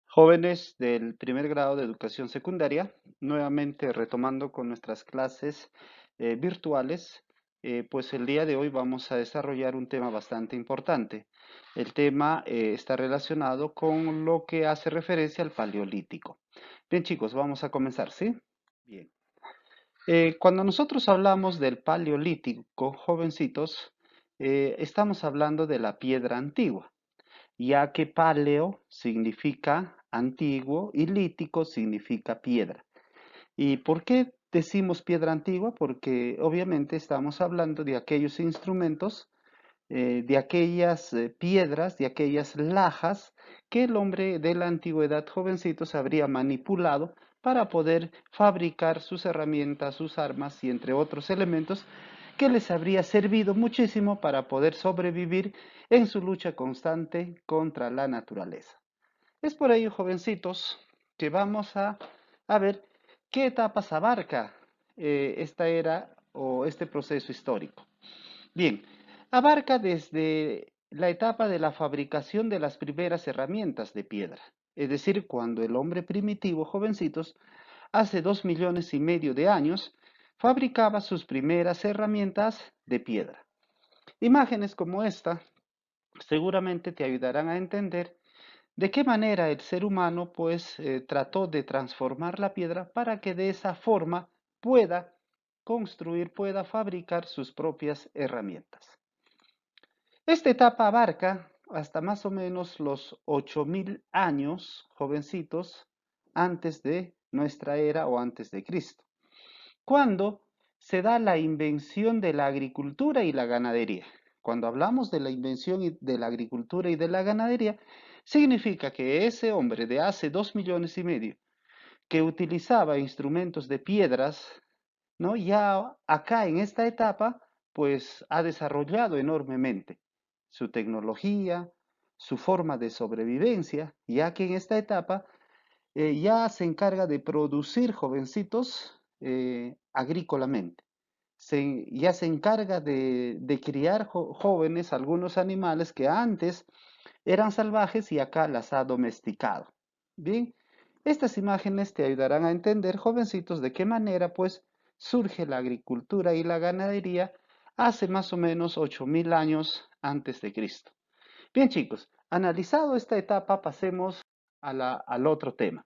Jóvenes del primer grado de educación secundaria, nuevamente retomando con nuestras clases virtuales, pues el día de hoy vamos a desarrollar un tema bastante importante. El tema está relacionado con lo que hace referencia al paleolítico. Bien, chicos, vamos a comenzar, ¿sí? Bien. Cuando nosotros hablamos del paleolítico, jovencitos, estamos hablando de la piedra antigua, ya que paleo significa antiguo y lítico significa piedra. ¿Y por qué decimos piedra antigua? Porque obviamente estamos hablando de aquellos instrumentos, de aquellas piedras, de aquellas lajas que el hombre de la antigüedad, jovencitos, habría manipulado para poder fabricar sus herramientas, sus armas y entre otros elementos que les habría servido muchísimo para poder sobrevivir en su lucha constante contra la naturaleza. Es por ello, jovencitos, que vamos a ver qué etapas abarca esta era o este proceso histórico. Bien, abarca desde la etapa de la fabricación de las primeras herramientas de piedra, es decir, cuando el hombre primitivo, jovencitos, hace 2,5 millones de años, fabricaba sus primeras herramientas de piedra. Imágenes como esta seguramente te ayudarán a entender de qué manera el ser humano pues trató de transformar la piedra para que de esa forma pueda construir, pueda fabricar sus propias herramientas. Esta etapa abarca hasta más o menos los 8,000 años, jovencitos, antes de nuestra era o antes de Cristo, cuando se da la invención de la agricultura y la ganadería. Cuando hablamos de la invención de la agricultura y de la ganadería, significa que ese hombre de hace 2,5 millones que utilizaba instrumentos de piedras, ¿no? Ya acá en esta etapa, pues ha desarrollado enormemente su tecnología, su forma de sobrevivencia, ya que en esta etapa ya se encarga de producir jovencitos agrícolamente. Ya se encarga de criar jóvenes algunos animales que antes eran salvajes y acá las ha domesticado. Bien, estas imágenes te ayudarán a entender, jovencitos, de qué manera pues surge la agricultura y la ganadería hace más o menos 8,000 años antes de Cristo. Bien, chicos, analizado esta etapa, pasemos al otro tema.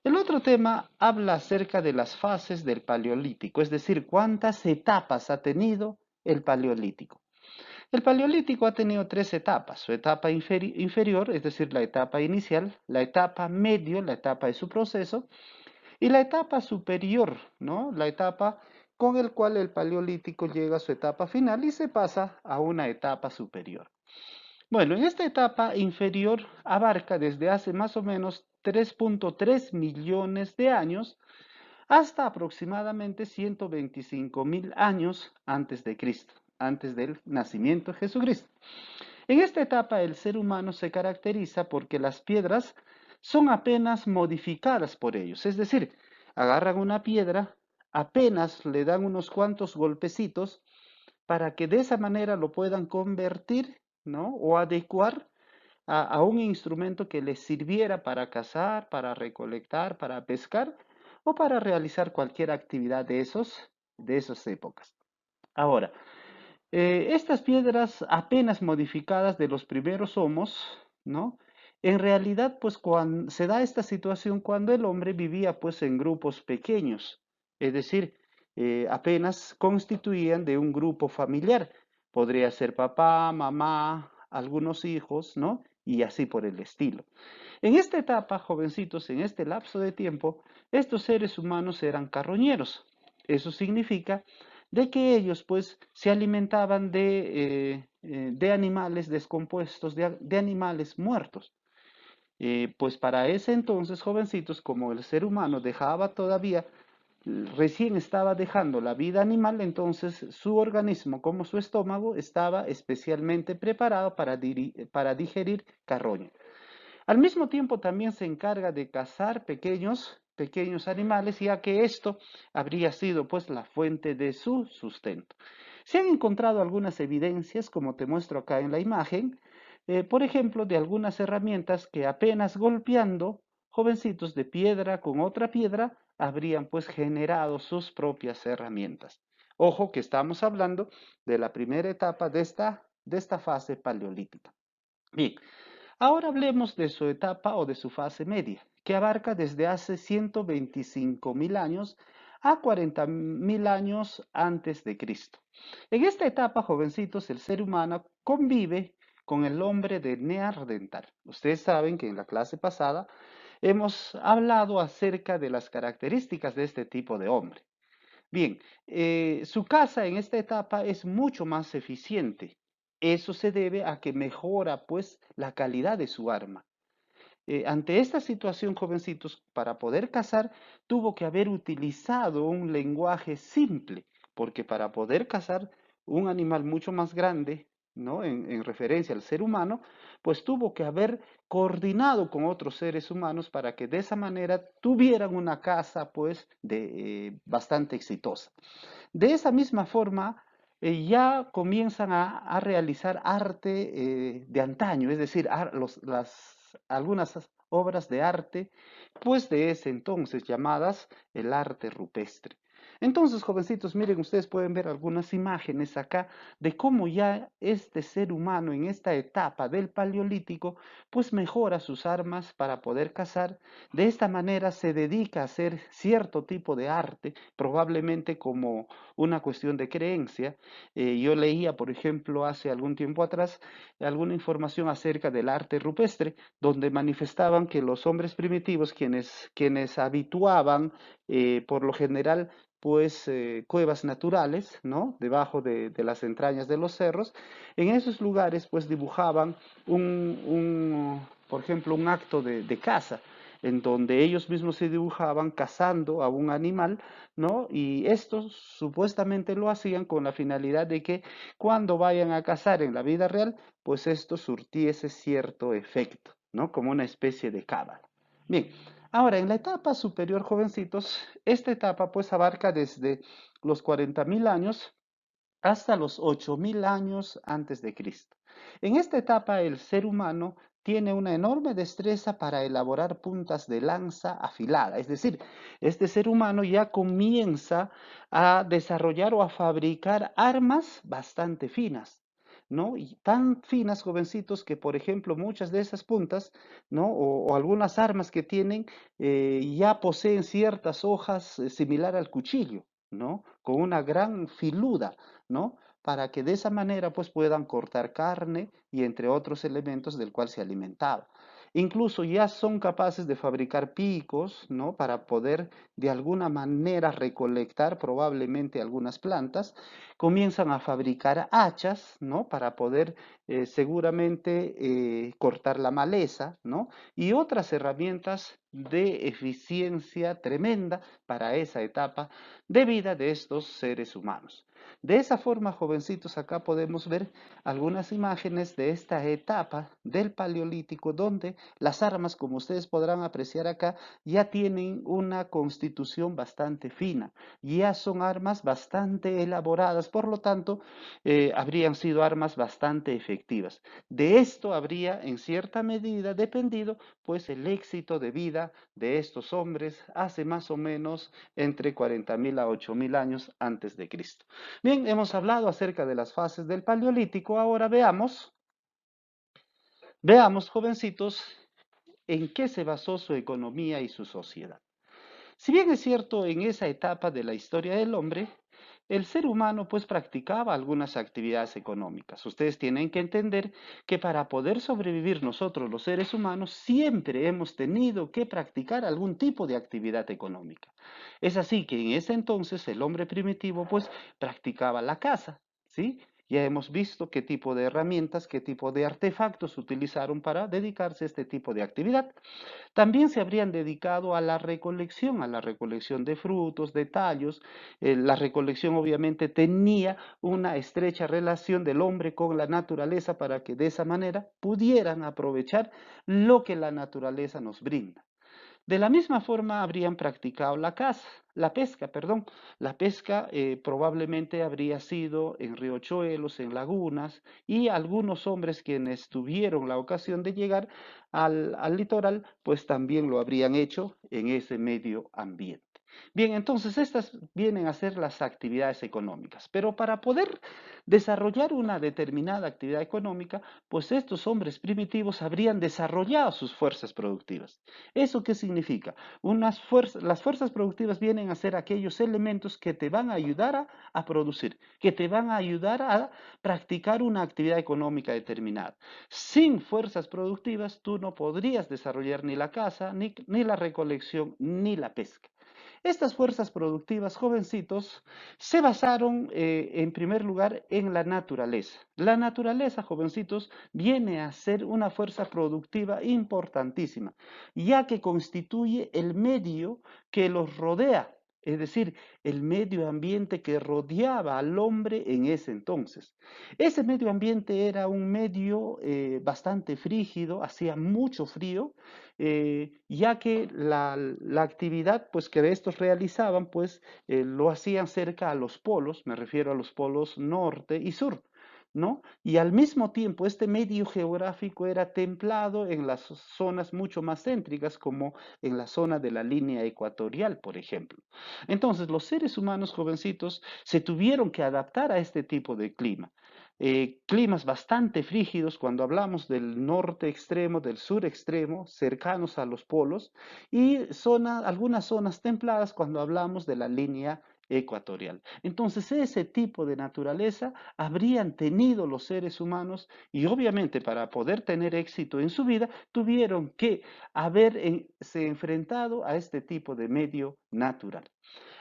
El otro tema habla acerca de las fases del Paleolítico, es decir, cuántas etapas ha tenido el Paleolítico. El Paleolítico ha tenido tres etapas, su etapa inferior, es decir, la etapa inicial, la etapa medio, la etapa de su proceso, y la etapa superior, ¿no? La etapa con el cual el Paleolítico llega a su etapa final y se pasa a una etapa superior. Bueno, en esta etapa inferior abarca desde hace más o menos 3,3 millones de años hasta aproximadamente 125,000 años antes de Cristo, antes del nacimiento de Jesucristo. En esta etapa el ser humano se caracteriza porque las piedras son apenas modificadas por ellos, es decir, agarran una piedra, apenas le dan unos cuantos golpecitos para que de esa manera lo puedan convertir, ¿no? O adecuar a un instrumento que les sirviera para cazar, para recolectar, para pescar o para realizar cualquier actividad de esas épocas. Ahora, estas piedras apenas modificadas de los primeros homos, ¿no? En realidad, pues cuando se da esta situación cuando el hombre vivía pues en grupos pequeños, es decir, apenas constituían de un grupo familiar. Podría ser papá, mamá, algunos hijos, ¿no? Y así por el estilo. En esta etapa, jovencitos, en este lapso de tiempo, estos seres humanos eran carroñeros. Eso significa de que ellos pues se alimentaban de animales descompuestos, de animales muertos. Pues para ese entonces, jovencitos, como el ser humano dejaba todavía, recién estaba dejando la vida animal, entonces su organismo, como su estómago, estaba especialmente preparado para digerir carroña. Al mismo tiempo también se encarga de cazar pequeños animales, ya que esto habría sido pues la fuente de su sustento. Se han encontrado algunas evidencias, como te muestro acá en la imagen, por ejemplo, de algunas herramientas que apenas golpeando jovencitos de piedra con otra piedra habrían pues generado sus propias herramientas. Ojo que estamos hablando de la primera etapa de esta fase paleolítica. Bien, ahora hablemos de su etapa o de su fase media, que abarca desde hace 125.000 años a 40.000 años antes de Cristo. En esta etapa, jovencitos, el ser humano convive con el hombre de Neandertal. Ustedes saben que en la clase pasada hemos hablado acerca de las características de este tipo de hombre. Bien, su caza en esta etapa es mucho más eficiente. Eso se debe a que mejora pues la calidad de su arma. Ante esta situación, jovencitos, para poder cazar, tuvo que haber utilizado un lenguaje simple, porque para poder cazar un animal mucho más grande, ¿no? En referencia al ser humano, pues tuvo que haber coordinado con otros seres humanos para que de esa manera tuvieran una caza, pues, bastante exitosa. De esa misma forma, ya comienzan a realizar arte de antaño, es decir, algunas obras de arte, pues de ese entonces llamadas el arte rupestre. Entonces, jovencitos, miren, ustedes pueden ver algunas imágenes acá de cómo ya este ser humano en esta etapa del Paleolítico, pues mejora sus armas para poder cazar. De esta manera se dedica a hacer cierto tipo de arte, probablemente como una cuestión de creencia. Yo leía, por ejemplo, hace algún tiempo atrás, alguna información acerca del arte rupestre, donde manifestaban que los hombres primitivos, quienes habituaban, por lo general, pues cuevas naturales, ¿no? Debajo de las entrañas de los cerros, en esos lugares pues dibujaban por ejemplo, un acto de caza, en donde ellos mismos se dibujaban cazando a un animal, ¿no? Y estos supuestamente lo hacían con la finalidad de que cuando vayan a cazar en la vida real, pues esto surtiese cierto efecto, ¿no? Como una especie de cábala. Bien, ahora en la etapa superior, jovencitos, esta etapa pues abarca desde los 40.000 años hasta los 8.000 años antes de Cristo. En esta etapa el ser humano tiene una enorme destreza para elaborar puntas de lanza afilada, es decir, este ser humano ya comienza a desarrollar o a fabricar armas bastante finas, ¿no? Y tan finas, jovencitos, que por ejemplo muchas de esas puntas, ¿no? O algunas armas que tienen ya poseen ciertas hojas similar al cuchillo, ¿no? Con una gran filuda, ¿no? Para que de esa manera pues puedan cortar carne y entre otros elementos del cual se alimentaba. Incluso ya son capaces de fabricar picos, ¿no? Para poder de alguna manera recolectar probablemente algunas plantas. Comienzan a fabricar hachas, ¿no? Para poder seguramente cortar la maleza, ¿no? Y otras herramientas de eficiencia tremenda para esa etapa de vida de estos seres humanos. De esa forma, jovencitos, acá podemos ver algunas imágenes de esta etapa del Paleolítico, donde las armas, como ustedes podrán apreciar acá, ya tienen una constitución bastante fina, ya son armas bastante elaboradas, por lo tanto, habrían sido armas bastante efectivas. De esto habría, en cierta medida, dependido, pues, el éxito de vida de estos hombres hace más o menos entre 40.000 a 8.000 años antes de Cristo. Bien, hemos hablado acerca de las fases del Paleolítico. Ahora veamos, jovencitos, en qué se basó su economía y su sociedad. Si bien es cierto, en esa etapa de la historia del hombre, el ser humano pues practicaba algunas actividades económicas. Ustedes tienen que entender que para poder sobrevivir nosotros los seres humanos siempre hemos tenido que practicar algún tipo de actividad económica. Es así que en ese entonces el hombre primitivo pues practicaba la caza, ¿sí? Ya hemos visto qué tipo de herramientas, qué tipo de artefactos utilizaron para dedicarse a este tipo de actividad. También se habrían dedicado a la recolección de frutos, de tallos. La recolección obviamente tenía una estrecha relación del hombre con la naturaleza para que de esa manera pudieran aprovechar lo que la naturaleza nos brinda. De la misma forma habrían practicado la pesca, perdón. La pesca probablemente habría sido en riachuelos, en lagunas, y algunos hombres quienes tuvieron la ocasión de llegar al litoral, pues también lo habrían hecho en ese medio ambiente. Bien, entonces estas vienen a ser las actividades económicas, pero para poder desarrollar una determinada actividad económica, pues estos hombres primitivos habrían desarrollado sus fuerzas productivas. ¿Eso qué significa? Las fuerzas productivas vienen a ser aquellos elementos que te van a ayudar a producir, que te van a ayudar a practicar una actividad económica determinada. Sin fuerzas productivas, tú no podrías desarrollar ni la caza, ni la recolección, ni la pesca. Estas fuerzas productivas, jovencitos, se basaron en primer lugar en la naturaleza. La naturaleza, jovencitos, viene a ser una fuerza productiva importantísima, ya que constituye el medio que los rodea, es decir, el medio ambiente que rodeaba al hombre en ese entonces. Ese medio ambiente era un medio bastante frígido, hacía mucho frío, ya que la actividad pues, que estos realizaban pues, lo hacían cerca a los polos, me refiero a los polos norte y sur. ¿No? Y al mismo tiempo este medio geográfico era templado en las zonas mucho más céntricas, como en la zona de la línea ecuatorial, por ejemplo. Entonces, los seres humanos jovencitos se tuvieron que adaptar a este tipo de clima. Climas bastante frígidos cuando hablamos del norte extremo, del sur extremo, cercanos a los polos, y algunas zonas templadas cuando hablamos de la línea ecuatorial. Entonces, ese tipo de naturaleza habrían tenido los seres humanos y obviamente para poder tener éxito en su vida tuvieron que haberse enfrentado a este tipo de medio natural.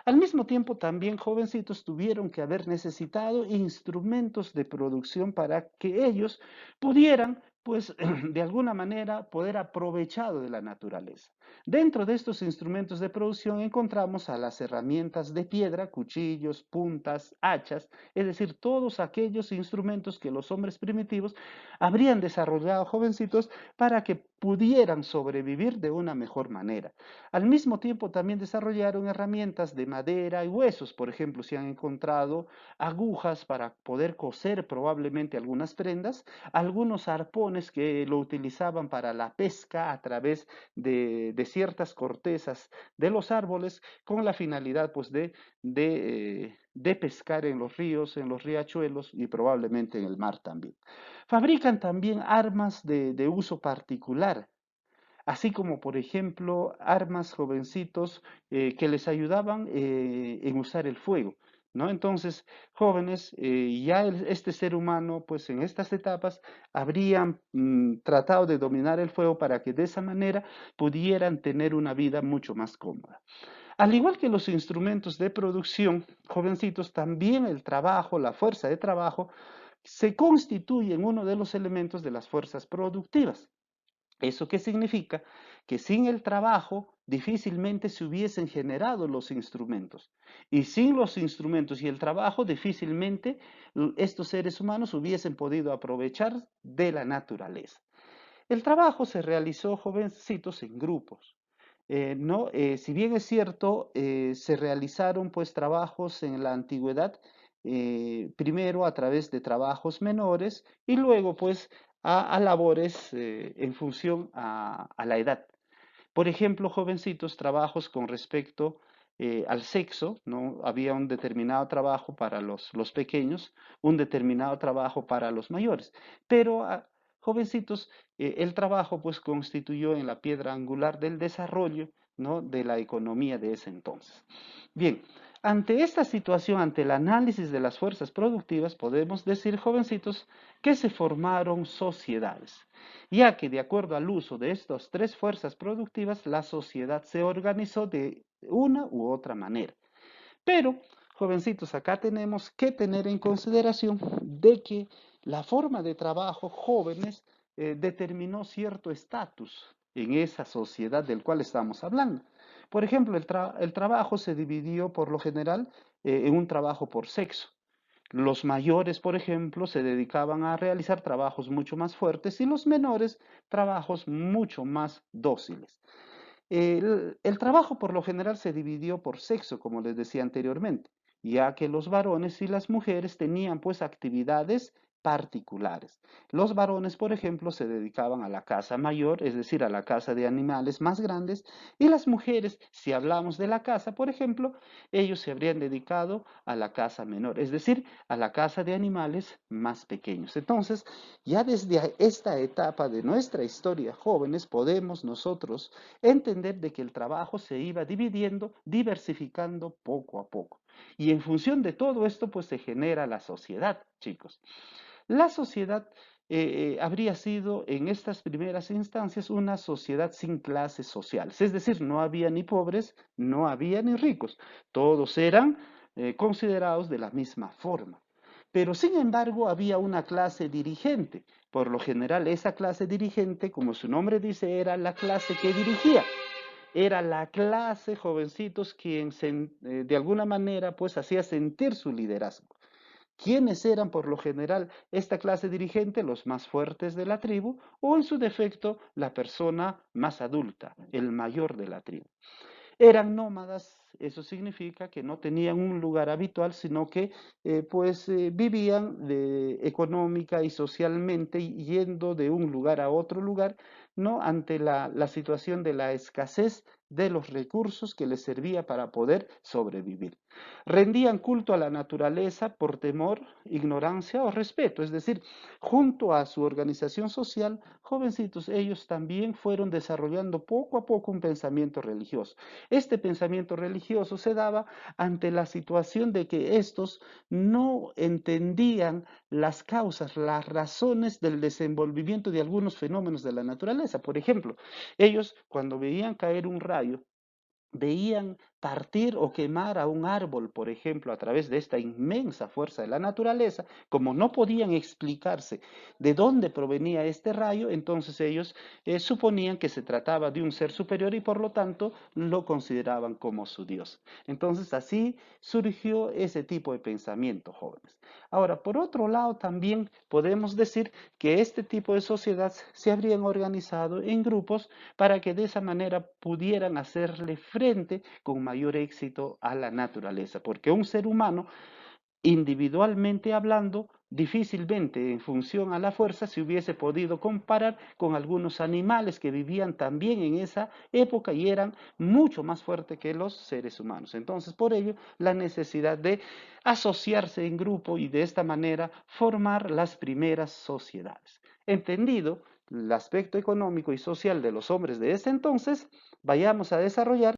Al mismo tiempo, también jovencitos tuvieron que haber necesitado instrumentos de producción para que ellos pudieran, pues, de alguna manera, poder aprovechar de la naturaleza. Dentro de estos instrumentos de producción encontramos a las herramientas de piedra, cuchillos, puntas, hachas, es decir, todos aquellos instrumentos que los hombres primitivos habrían desarrollado jovencitos para que pudieran sobrevivir de una mejor manera. Al mismo tiempo también desarrollaron herramientas de madera y huesos, por ejemplo, se han encontrado agujas para poder coser probablemente algunas prendas, algunos arpones que lo utilizaban para la pesca a través de ciertas cortezas de los árboles con la finalidad pues de pescar en los ríos, en los riachuelos y probablemente en el mar también. Fabrican también armas de uso particular, así como por ejemplo armas jovencitos que les ayudaban en usar el fuego. ¿No? Entonces, jóvenes, este ser humano, pues en estas etapas, habrían tratado de dominar el fuego para que de esa manera pudieran tener una vida mucho más cómoda. Al igual que los instrumentos de producción, jovencitos, también el trabajo, la fuerza de trabajo, se constituye en uno de los elementos de las fuerzas productivas. ¿Eso qué significa? Que sin el trabajo difícilmente se hubiesen generado los instrumentos. Y sin los instrumentos y el trabajo difícilmente estos seres humanos hubiesen podido aprovechar de la naturaleza. El trabajo se realizó, jovencitos, en grupos. No, si bien es cierto, se realizaron pues trabajos en la antigüedad, primero a través de trabajos menores y luego pues a labores en función a la edad. Por ejemplo, jovencitos, trabajos con respecto al sexo, ¿no? Había un determinado trabajo para los pequeños, un determinado trabajo para los mayores, pero jovencitos, el trabajo pues constituyó en la piedra angular del desarrollo, ¿no? De la economía de ese entonces. Bien, ante esta situación, ante el análisis de las fuerzas productivas, podemos decir, jovencitos, que se formaron sociedades, ya que de acuerdo al uso de estas tres fuerzas productivas, la sociedad se organizó de una u otra manera. Pero, jovencitos, acá tenemos que tener en consideración de que la forma de trabajo jóvenes determinó cierto estatus en esa sociedad del cual estamos hablando. Por ejemplo, el trabajo se dividió por lo general en un trabajo por sexo. Los mayores, por ejemplo, se dedicaban a realizar trabajos mucho más fuertes y los menores trabajos mucho más dóciles. El trabajo por lo general se dividió por sexo, como les decía anteriormente, ya que los varones y las mujeres tenían pues actividades particulares. Los varones, por ejemplo, se dedicaban a la caza mayor, es decir, a la caza de animales más grandes, y las mujeres, si hablamos de la caza, por ejemplo, ellos se habrían dedicado a la caza menor, es decir, a la caza de animales más pequeños. Entonces, ya desde esta etapa de nuestra historia, jóvenes, podemos nosotros entender de que el trabajo se iba dividiendo, diversificando poco a poco. Y en función de todo esto, pues se genera la sociedad, chicos. La sociedad habría sido en estas primeras instancias una sociedad sin clases sociales, es decir, no había ni pobres, no había ni ricos, todos eran considerados de la misma forma. Pero sin embargo había una clase dirigente. Por lo general esa clase dirigente, como su nombre dice, era la clase que dirigía. Era la clase, jovencitos, quien de alguna manera pues hacía sentir su liderazgo. ¿Quiénes eran por lo general esta clase dirigente? Los más fuertes de la tribu o en su defecto la persona más adulta, el mayor de la tribu. Eran nómadas, eso significa que no tenían un lugar habitual, sino que vivían económica y socialmente yendo de un lugar a otro lugar, ¿no? Ante la situación de la escasez de los recursos que les servía para poder sobrevivir. Rendían culto a la naturaleza por temor, ignorancia o respeto, es decir, junto a su organización social, jovencitos, ellos también fueron desarrollando poco a poco un pensamiento religioso. Este pensamiento religioso se daba ante la situación de que estos no entendían las causas, las razones del desenvolvimiento de algunos fenómenos de la naturaleza. Por ejemplo, ellos cuando veían caer un rayo, veían partir o quemar a un árbol, por ejemplo, a través de esta inmensa fuerza de la naturaleza, como no podían explicarse de dónde provenía este rayo, entonces ellos suponían que se trataba de un ser superior y por lo tanto lo consideraban como su Dios. Entonces así surgió ese tipo de pensamiento, jóvenes. Ahora, por otro lado, también podemos decir que este tipo de sociedad se habrían organizado en grupos para que de esa manera pudieran hacerle frente con mayor éxito a la naturaleza, porque un ser humano, individualmente hablando, difícilmente en función a la fuerza se hubiese podido comparar con algunos animales que vivían también en esa época y eran mucho más fuertes que los seres humanos. Entonces, por ello, la necesidad de asociarse en grupo y de esta manera formar las primeras sociedades. Entendido el aspecto económico y social de los hombres de ese entonces, vayamos a desarrollar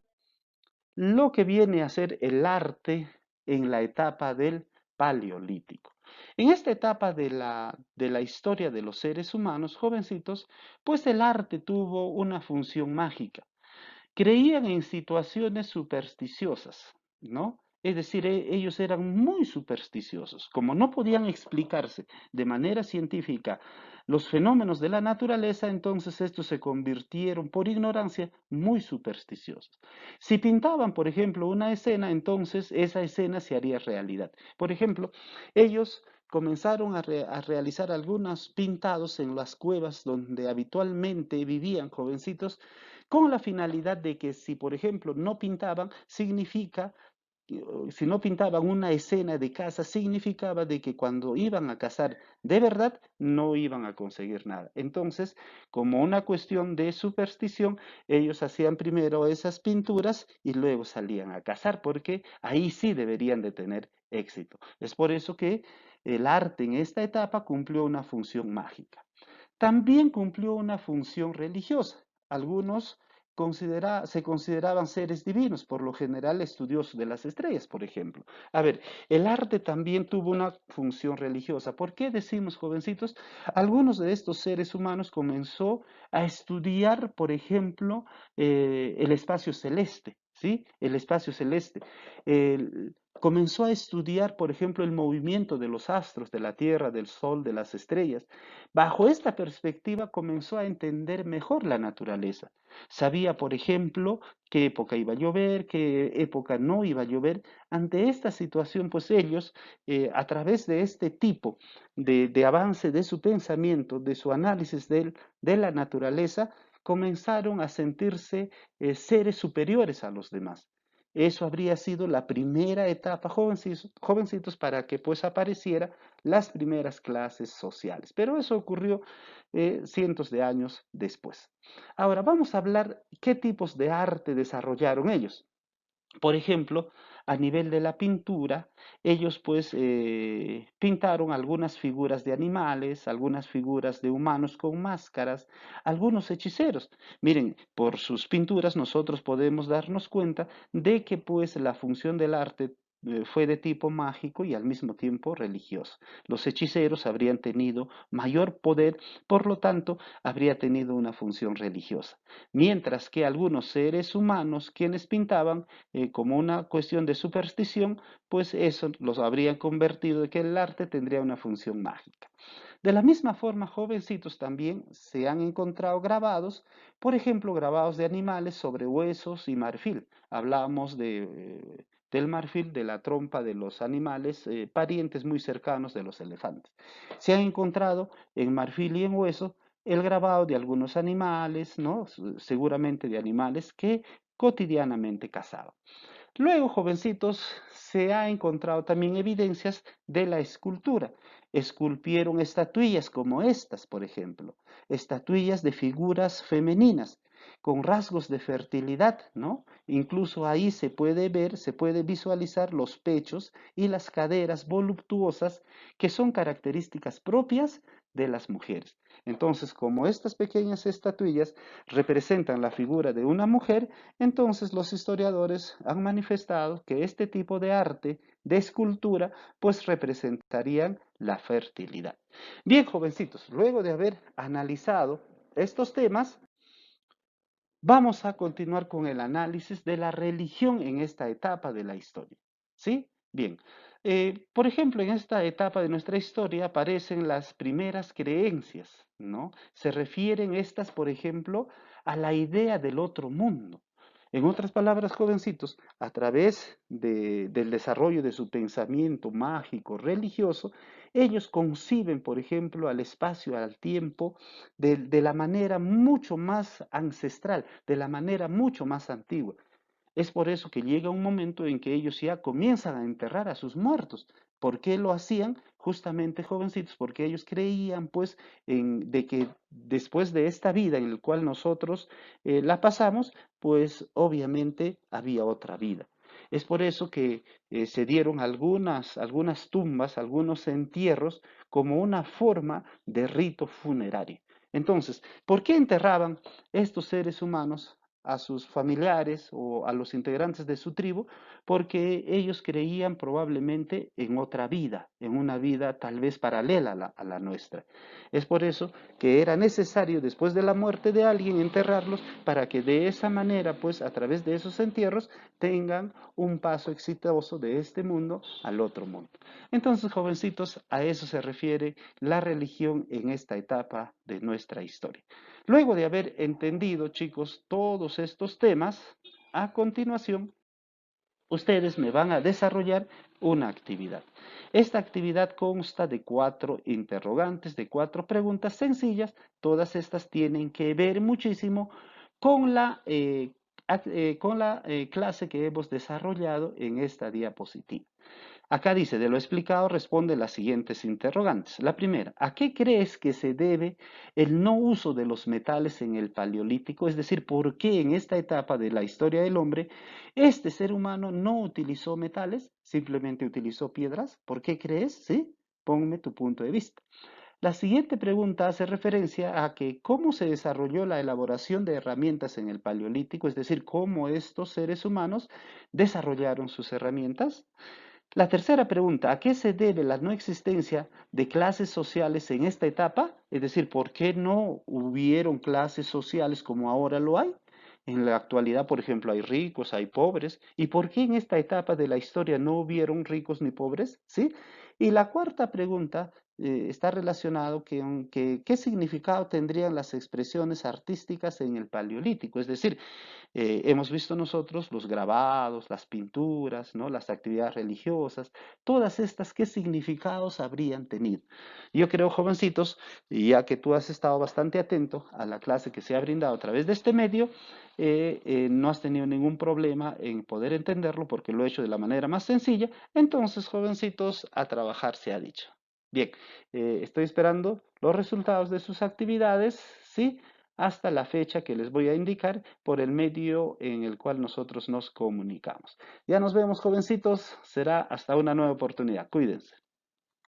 lo que viene a ser el arte en la etapa del Paleolítico. En esta etapa de la historia de los seres humanos, jovencitos, pues el arte tuvo una función mágica. Creían en situaciones supersticiosas, ¿no? Es decir, ellos eran muy supersticiosos. Como no podían explicarse de manera científica los fenómenos de la naturaleza, entonces estos se convirtieron por ignorancia muy supersticiosos. Si pintaban, por ejemplo, una escena, entonces esa escena se haría realidad. Por ejemplo, ellos comenzaron a realizar algunos pintados en las cuevas donde habitualmente vivían jovencitos con la finalidad de que si, por ejemplo, no pintaban, significa, si no pintaban una escena de caza, significaba de que cuando iban a cazar de verdad, no iban a conseguir nada. Entonces, como una cuestión de superstición, ellos hacían primero esas pinturas y luego salían a cazar, porque ahí sí deberían de tener éxito. Es por eso que el arte en esta etapa cumplió una función mágica. También cumplió una función religiosa. Algunos se consideraban seres divinos, por lo general estudiosos de las estrellas, por ejemplo. A ver, el arte también tuvo una función religiosa. ¿Por qué decimos, jovencitos? Algunos de estos seres humanos comenzó a estudiar, por ejemplo, el espacio celeste, ¿sí? El espacio celeste. Comenzó a estudiar, por ejemplo, el movimiento de los astros, de la Tierra, del Sol, de las estrellas. Bajo esta perspectiva comenzó a entender mejor la naturaleza. Sabía, por ejemplo, qué época iba a llover, qué época no iba a llover. Ante esta situación, pues ellos, a través de este tipo de avance de su pensamiento, de su análisis de la naturaleza, comenzaron a sentirse seres superiores a los demás. Eso habría sido la primera etapa, jovencitos, para que pues apareciera las primeras clases sociales. Pero eso ocurrió cientos de años después. Ahora vamos a hablar qué tipos de arte desarrollaron ellos. Por ejemplo, a nivel de la pintura, ellos pues pintaron algunas figuras de animales, algunas figuras de humanos con máscaras, algunos hechiceros. Miren, por sus pinturas nosotros podemos darnos cuenta de que pues la función del arte fue de tipo mágico y al mismo tiempo religioso. Los hechiceros habrían tenido mayor poder, por lo tanto, habría tenido una función religiosa. Mientras que algunos seres humanos quienes pintaban como una cuestión de superstición, pues eso los habría convertido de que el arte tendría una función mágica. De la misma forma, jovencitos también se han encontrado grabados, por ejemplo, grabados de animales sobre huesos y marfil. Hablamos del marfil, de la trompa de los animales, parientes muy cercanos de los elefantes. Se han encontrado en marfil y en hueso el grabado de algunos animales, ¿no? Seguramente de animales que cotidianamente cazaban. Luego, jovencitos, se ha encontrado también evidencias de la escultura. Esculpieron estatuillas como estas, por ejemplo, estatuillas de figuras femeninas con rasgos de fertilidad, ¿no? Incluso ahí se puede ver, se puede visualizar los pechos y las caderas voluptuosas que son características propias de las mujeres. Entonces, como estas pequeñas estatuillas representan la figura de una mujer, entonces los historiadores han manifestado que este tipo de arte, de escultura, pues representarían la fertilidad. Bien, jovencitos, luego de haber analizado estos temas, vamos a continuar con el análisis de la religión en esta etapa de la historia. ¿Sí? Bien. Por ejemplo, en esta etapa de nuestra historia aparecen las primeras creencias, ¿no? Se refieren estas, por ejemplo, a la idea del otro mundo. En otras palabras, jovencitos, a través del desarrollo de su pensamiento mágico, religioso, ellos conciben, por ejemplo, al espacio, al tiempo, de la manera mucho más ancestral, de la manera mucho más antigua. Es por eso que llega un momento en que ellos ya comienzan a enterrar a sus muertos. ¿Por qué lo hacían? Justamente, jovencitos, porque ellos creían pues de que después de esta vida en la cual nosotros la pasamos, pues obviamente había otra vida. Es por eso que se dieron algunas tumbas, algunos entierros como una forma de rito funerario. Entonces, ¿por qué enterraban estos seres humanos a sus familiares o a los integrantes de su tribu? Porque ellos creían probablemente en otra vida, en una vida tal vez paralela a la nuestra. Es por eso que era necesario después de la muerte de alguien enterrarlos para que de esa manera, pues a través de esos entierros, tengan un paso exitoso de este mundo al otro mundo. Entonces, jovencitos, a eso se refiere la religión en esta etapa de nuestra historia. Luego de haber entendido, chicos, todos estos temas, a continuación, ustedes me van a desarrollar una actividad. Esta actividad consta de 4 interrogantes, de 4 preguntas sencillas. Todas estas tienen que ver muchísimo con la clase que hemos desarrollado en esta diapositiva. Acá dice, de lo explicado, responde las siguientes interrogantes. La primera, ¿a qué crees que se debe el no uso de los metales en el Paleolítico? Es decir, ¿por qué en esta etapa de la historia del hombre este ser humano no utilizó metales, simplemente utilizó piedras? ¿Por qué crees? ¿Sí? Ponme tu punto de vista. La siguiente pregunta hace referencia a que cómo se desarrolló la elaboración de herramientas en el Paleolítico, es decir, cómo estos seres humanos desarrollaron sus herramientas. La tercera pregunta, ¿a qué se debe la no existencia de clases sociales en esta etapa? Es decir, ¿por qué no hubieron clases sociales como ahora lo hay? En la actualidad, por ejemplo, hay ricos, hay pobres. ¿Y por qué en esta etapa de la historia no hubieron ricos ni pobres? ¿Sí? Y la cuarta pregunta está relacionado qué significado tendrían las expresiones artísticas en el Paleolítico. Es decir, hemos visto nosotros los grabados, las pinturas, ¿no? Las actividades religiosas, todas estas, ¿qué significados habrían tenido? Yo creo, jovencitos, y ya que tú has estado bastante atento a la clase que se ha brindado a través de este medio, no has tenido ningún problema en poder entenderlo porque lo he hecho de la manera más sencilla. Entonces, jovencitos, a trabajar se ha dicho. Bien, estoy esperando los resultados de sus actividades, ¿sí? Hasta la fecha que les voy a indicar por el medio en el cual nosotros nos comunicamos. Ya nos vemos, jovencitos. Será hasta una nueva oportunidad. Cuídense.